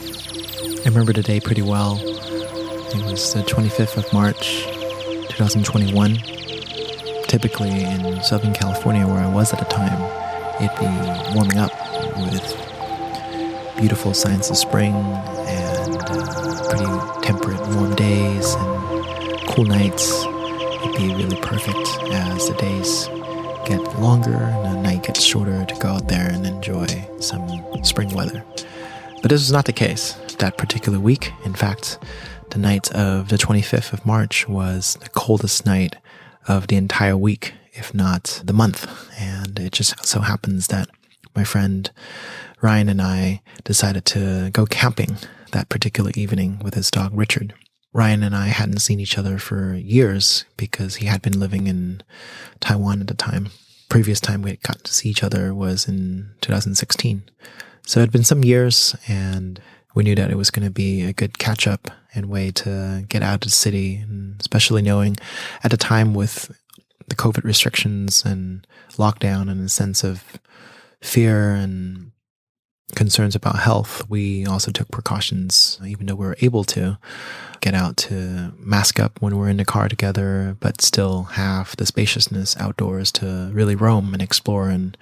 I remember the day pretty well. It was the 25th of March, 2021. Typically in Southern California, where I was at the time, it'd be warming up with beautiful signs of spring and pretty temperate, warm days and cool nights. It'd be really perfect as the days get longer and the night gets shorter to go out there and enjoy some spring weather. But this was not the case that particular week. In fact, the night of the 25th of March was the coldest night of the entire week, if not the month. And it just so happens that my friend Ryan and I decided to go camping that particular evening with his dog Richard. Ryan and I hadn't seen each other for years because he had been living in Taiwan at the time. Previous time we had got to see each other was in 2016. So it had been some years, and we knew that it was going to be a good catch-up and way to get out of the city, and especially knowing at the time with the COVID restrictions and lockdown and a sense of fear and concerns about health, we also took precautions, even though we were able to get out to mask up when we're in the car together, but still have the spaciousness outdoors to really roam and explore and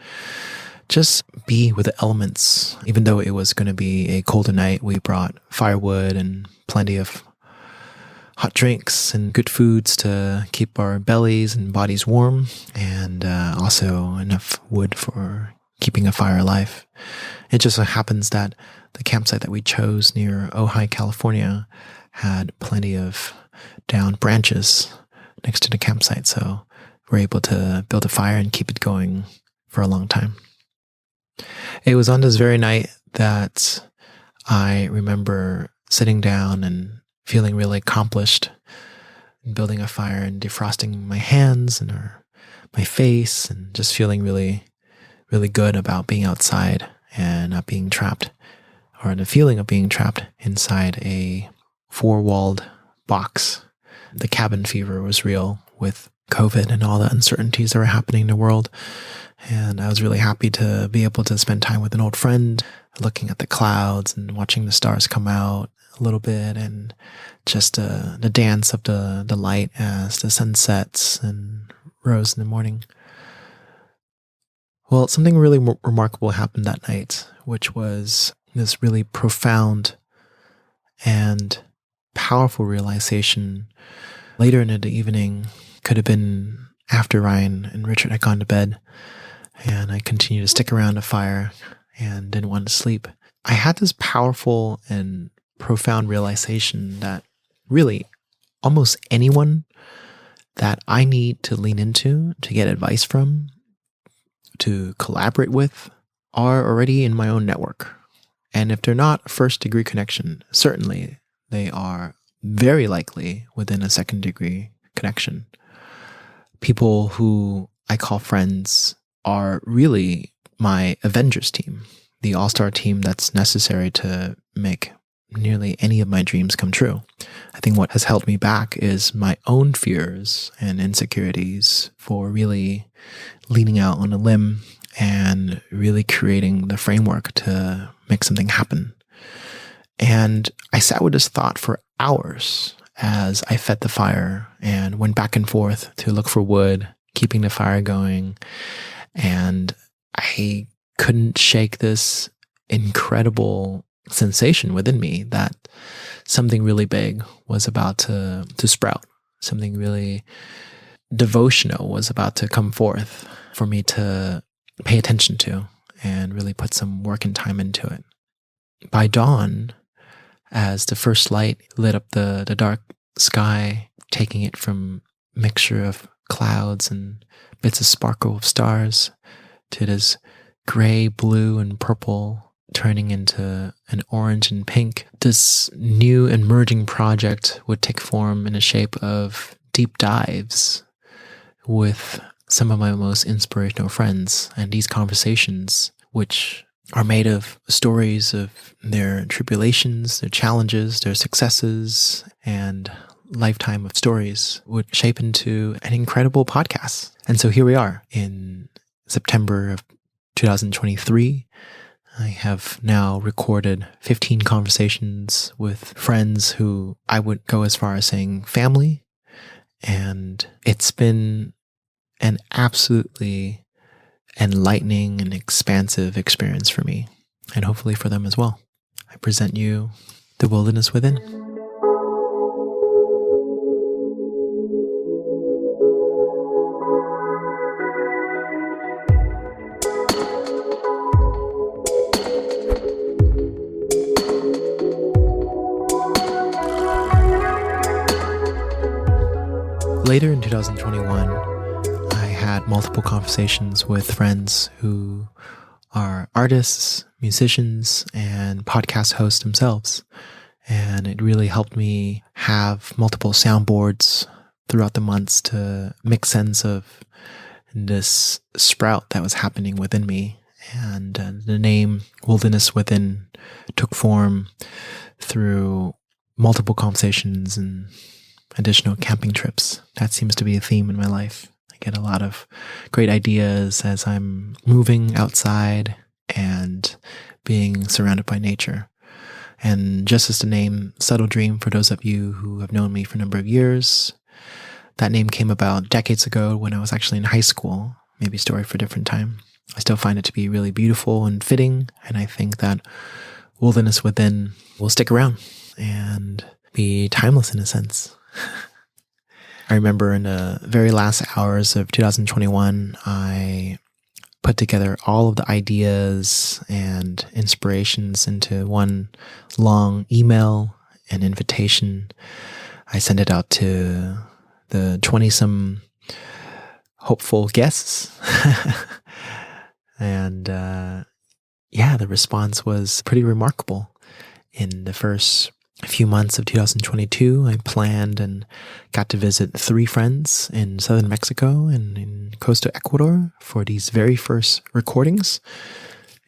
just be with the elements. Even though it was going to be a colder night, we brought firewood and plenty of hot drinks and good foods to keep our bellies and bodies warm, and also enough wood for keeping a fire alive. It just so happens that the campsite that we chose near Ojai, California had plenty of downed branches next to the campsite, so we're able to build a fire and keep it going for a long time. It was on this very night that I remember sitting down and feeling really accomplished, building a fire and defrosting my hands and my face, and just feeling really, really good about being outside and not being trapped, or the feeling of being trapped inside a four-walled box. The cabin fever was real with COVID and all the uncertainties that were happening in the world. And I was really happy to be able to spend time with an old friend, looking at the clouds and watching the stars come out a little bit, and just the dance of the light as the sun sets and rose in the morning. Well, something really remarkable happened that night, which was this really profound and powerful realization later in the evening. Could have been after Ryan and Richard had gone to bed, and I continued to stick around the fire and didn't want to sleep. I had this powerful and profound realization that really almost anyone that I need to lean into, to get advice from, to collaborate with, are already in my own network. And if they're not a first-degree connection, certainly they are very likely within a second-degree connection. People who I call friends are really my Avengers team, the all-star team that's necessary to make nearly any of my dreams come true. I think what has held me back is my own fears and insecurities for really leaning out on a limb and really creating the framework to make something happen. And I sat with this thought for hours as I fed the fire and went back and forth to look for wood, keeping the fire going. And I couldn't shake this incredible sensation within me that something really big was about to sprout. Something really devotional was about to come forth for me to pay attention to and really put some work and time into it. By dawn, as the first light lit up the dark sky, taking it from a mixture of clouds and bits of sparkle of stars to this gray, blue, and purple, turning into an orange and pink, this new emerging project would take form in the shape of deep dives with some of my most inspirational friends. And these conversations, which are made of stories of their tribulations, their challenges, their successes, and lifetime of stories, would shape into an incredible podcast. And so here we are in September of 2023. I have now recorded 15 conversations with friends who I would go as far as saying family. And it's been an absolutely enlightening and expansive experience for me, and hopefully for them as well. I present you The Wilderness Within. Later in 2021, I had multiple conversations with friends who are artists, musicians, and podcast hosts themselves. And it really helped me have multiple soundboards throughout the months to make sense of this sprout that was happening within me. And the name Wilderness Within took form through multiple conversations and additional camping trips. That seems to be a theme in my life. I get a lot of great ideas as I'm moving outside and being surrounded by nature. And just as the name Subtle Dream, for those of you who have known me for a number of years, that name came about decades ago when I was actually in high school. Maybe a story for a different time. I still find it to be really beautiful and fitting, and I think that Wilderness Within will stick around and be timeless in a sense. I remember in the very last hours of 2021, I put together all of the ideas and inspirations into one long email and invitation. I sent it out to the 20-some hopeful guests. And the response was pretty remarkable. In the first few months of 2022, I planned and got to visit 3 friends in southern Mexico and in coastal Ecuador for these very first recordings.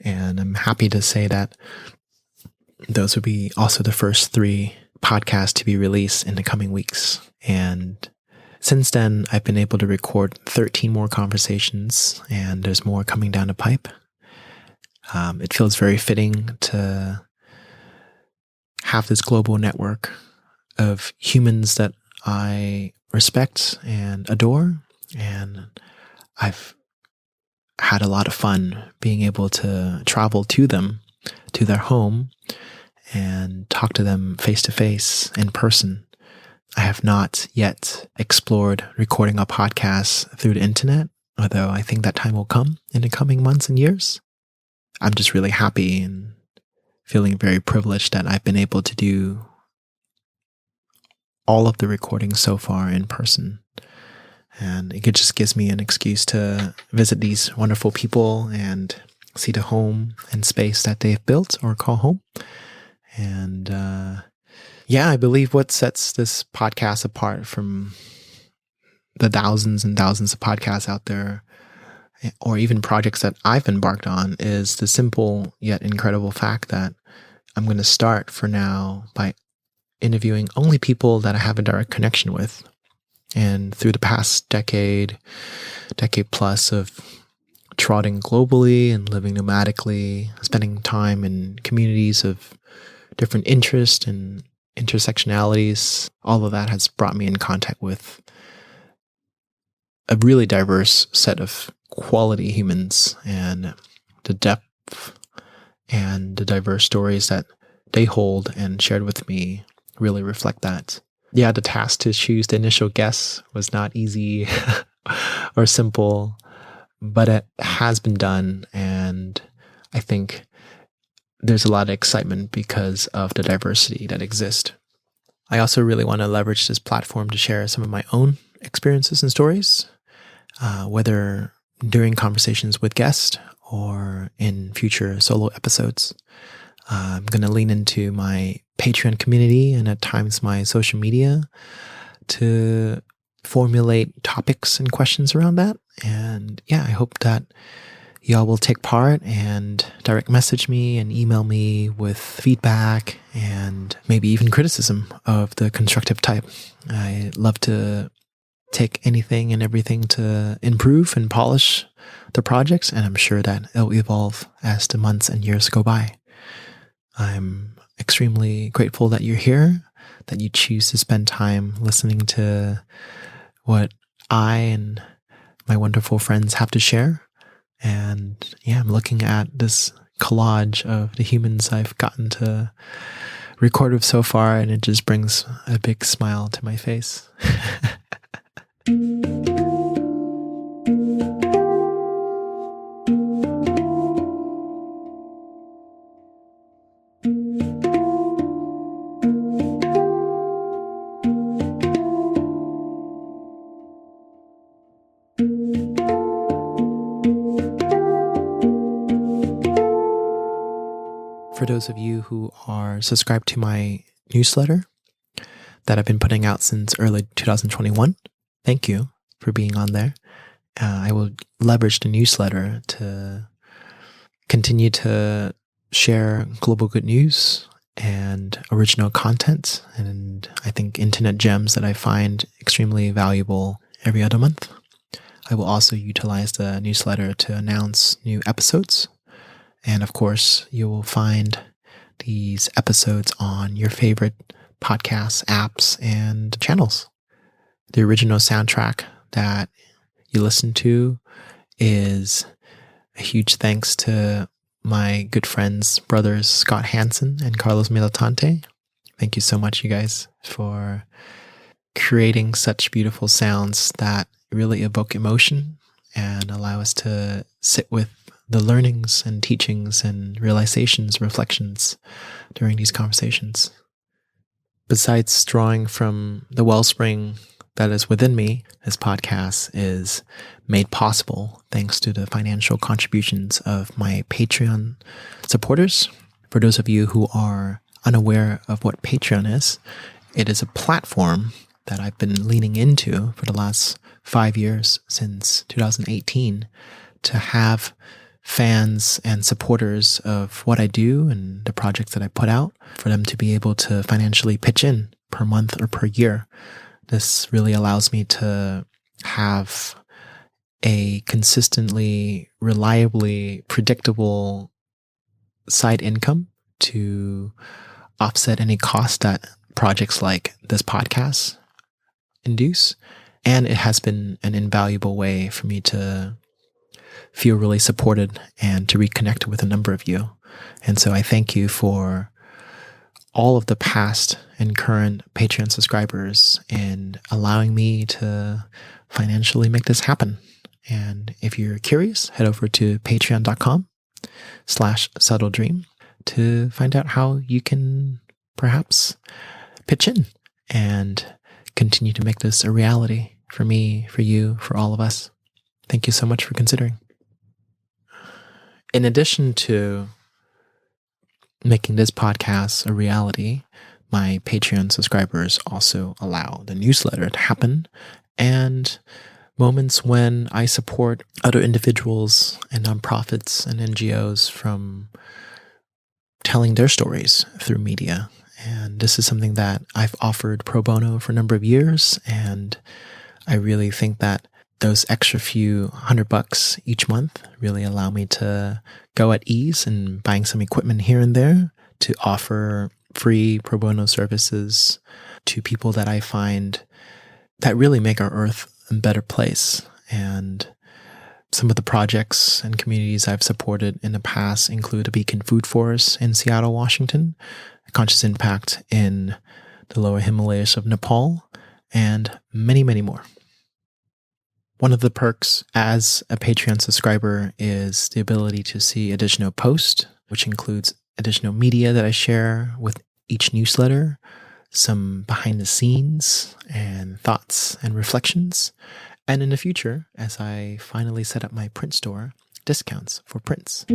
And I'm happy to say that those would be also the first 3 podcasts to be released in the coming weeks. And since then, I've been able to record 13 more conversations, and there's more coming down the pipe. It feels very fitting to have this global network of humans that I respect and adore. And I've had a lot of fun being able to travel to them, to their home, and talk to them face to face in person. I have not yet explored recording a podcast through the internet, although I think that time will come in the coming months and years. I'm just really happy and feeling very privileged that I've been able to do all of the recordings so far in person. And it just gives me an excuse to visit these wonderful people and see the home and space that they've built or call home. And I believe what sets this podcast apart from the thousands and thousands of podcasts out there, or even projects that I've embarked on, is the simple yet incredible fact that I'm going to start for now by interviewing only people that I have a direct connection with. And through the past decade plus of trotting globally and living nomadically, spending time in communities of different interests and intersectionalities, all of that has brought me in contact with a really diverse set of quality humans, and the depth and the diverse stories that they hold and shared with me really reflect that. Yeah, the task to choose the initial guests was not easy or simple, but it has been done, and I think there's a lot of excitement because of the diversity that exists. I also really want to leverage this platform to share some of my own experiences and stories, whether during conversations with guests or in future solo episodes. I'm going to lean into my Patreon community and at times my social media to formulate topics and questions around that. And I hope that y'all will take part and direct message me and email me with feedback and maybe even criticism of the constructive type. I love to take anything and everything to improve and polish the projects, and I'm sure that it'll evolve as the months and years go by. I'm extremely grateful that you're here, that you choose to spend time listening to what I and my wonderful friends have to share. And yeah, I'm looking at this collage of the humans I've gotten to record with so far, and it just brings a big smile to my face. For those of you who are subscribed to my newsletter that I've been putting out since early 2021, thank you for being on there. I will leverage the newsletter to continue to share global good news and original content, and I think internet gems that I find extremely valuable every other month. I will also utilize the newsletter to announce new episodes. And of course, you will find these episodes on your favorite podcast apps and channels. The original soundtrack that you listen to is a huge thanks to my good friends, brothers Scott Hanson and Carlos Militante. Thank you so much, you guys, for creating such beautiful sounds that really evoke emotion and allow us to sit with the learnings and teachings and realizations, reflections during these conversations. Besides drawing from the wellspring that is within me, this podcast is made possible thanks to the financial contributions of my Patreon supporters. For those of you who are unaware of what Patreon is, it is a platform that I've been leaning into for the last 5 years, since 2018, to have fans and supporters of what I do and the projects that I put out, for them to be able to financially pitch in per month or per year. This really allows me to have a consistently, reliably predictable side income to offset any cost that projects like this podcast induce. And it has been an invaluable way for me to feel really supported and to reconnect with a number of you. And so I thank you for all of the past and current Patreon subscribers in allowing me to financially make this happen. And if you're curious, head over to patreon.com/subtledream to find out how you can perhaps pitch in and continue to make this a reality for me, for you, for all of us. Thank you so much for considering. In addition to making this podcast a reality, my Patreon subscribers also allow the newsletter to happen, and moments when I support other individuals and nonprofits and NGOs from telling their stories through media. And this is something that I've offered pro bono for a number of years, and I really think that those extra few $100 each month really allow me to go at ease in buying some equipment here and there to offer free pro bono services to people that I find that really make our earth a better place. And some of the projects and communities I've supported in the past include a Beacon Food Forest in Seattle, Washington, a Conscious Impact in the lower Himalayas of Nepal, and many, many more. One of the perks as a Patreon subscriber is the ability to see additional posts, which includes additional media that I share with each newsletter, some behind the scenes and thoughts and reflections, and in the future, as I finally set up my print store, discounts for prints.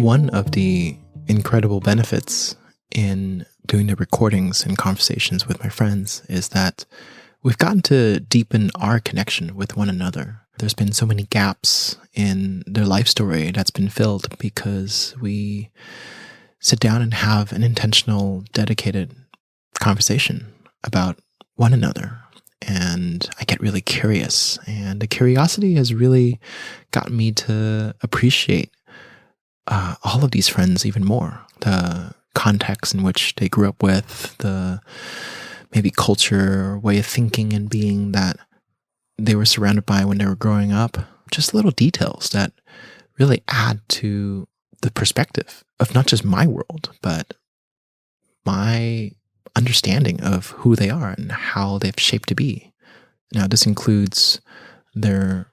One of the incredible benefits in doing the recordings and conversations with my friends is that we've gotten to deepen our connection with one another. There's been so many gaps in their life story that's been filled because we sit down and have an intentional, dedicated conversation about one another. And I get really curious. And the curiosity has really gotten me to appreciate all of these friends even more. The context in which they grew up with, the maybe culture or way of thinking and being that they were surrounded by when they were growing up. Just little details that really add to the perspective of not just my world, but my understanding of who they are and how they've shaped to be. Now, this includes their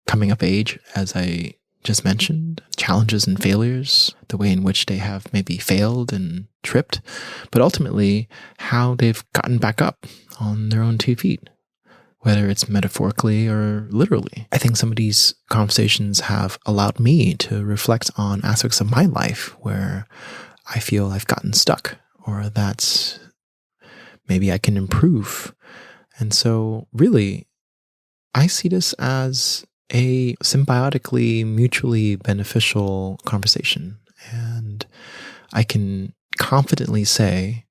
coming of age, as I just mentioned, challenges and failures, the way in which they have maybe failed and tripped, but ultimately how they've gotten back up on their own 2 feet, whether it's metaphorically or literally. I think some of these conversations have allowed me to reflect on aspects of my life where I feel I've gotten stuck or that maybe I can improve. And so really, I see this as a symbiotically, mutually beneficial conversation. And I can confidently say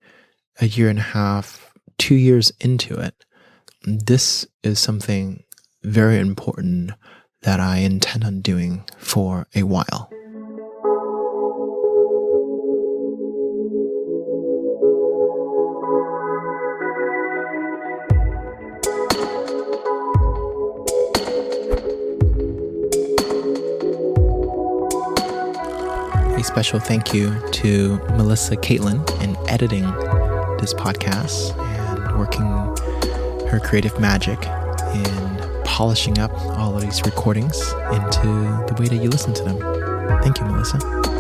1.5 years, 2 years into it, this is something very important that I intend on doing for a while. A special thank you to Melissa Caitlin in editing this podcast and working her creative magic in polishing up all of these recordings into the way that you listen to them. Thank you, Melissa.